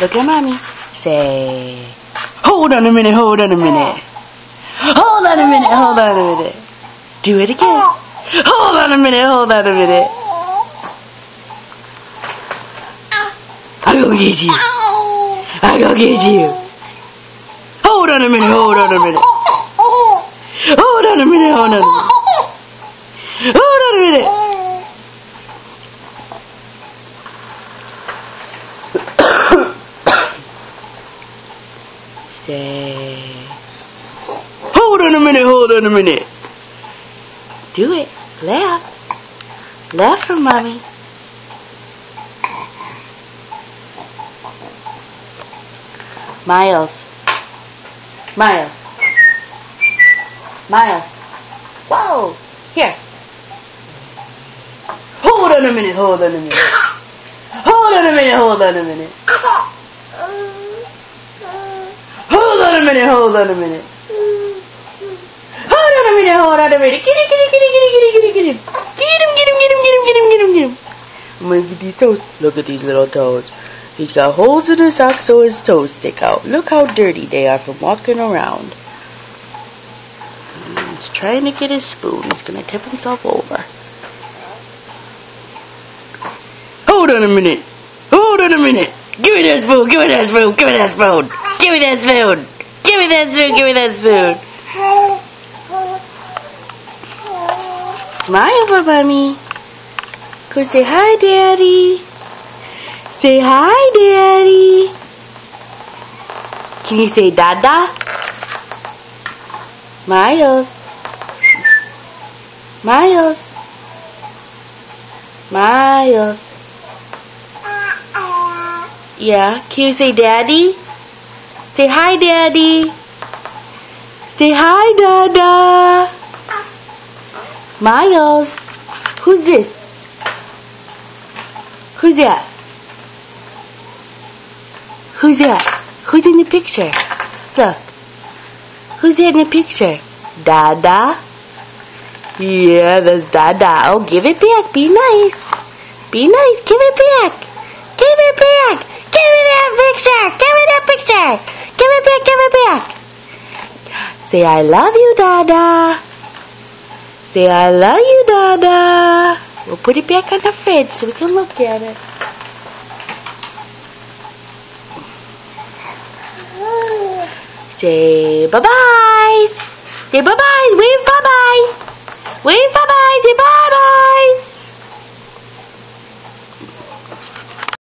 Look at mommy. Say, hold on a minute, hold on a minute. Hold on a minute, hold on a minute. Do it again. Hold on a minute, hold on a minute. I'm gonna get you. I'm gonna get you. Hold on a minute, hold on a minute. Hold on a minute, hold on a minute. Hold on a minute. Say, hold on a minute, hold on a minute. Do it. Laugh. Laugh for mommy. Miles. Miles. Miles. Whoa. Here. Hold on a minute, hold on a minute. Hold on a minute, hold on a minute. Hold on a minute, hold on a minute. Hold on a minute, hold on a minute. Get him, get him, get him, get him, get him, get him, get him. Get him, get him, get him, get him, get him, get him, get him. I'm gonna get these toes. Look at these little toes. He's got holes in his socks so his toes stick out. Look how dirty they are from walking around. He's trying to get his spoon. He's gonna tip himself over. Hold on a minute. Hold on a minute. Give me that spoon. Give me that spoon. Give me that spoon. Give me that spoon. Give me that spoon. Give me that spoon. Smile for mommy. Go say hi, Daddy. Say hi, Daddy. Can you say Dada? Miles. Miles. Miles. Yeah, can you say Daddy? Say hi, Daddy. Say hi, Dada. Miles. Who's this? Who's that? Who's that? Who's in the picture? Look. Who's in the picture? Dada? Yeah, that's Dada. Oh, give it back. Be nice. Be nice. Give it back. Give it back. Give me that picture. Give me that picture. Give it back. Give it back. Say, I love you, Dada. Say, I love you, Dada. We'll put it back on the fridge so we can look at it. Say bye-bye. Say bye-bye. Wave bye-bye. Wave bye-bye. Say bye-bye.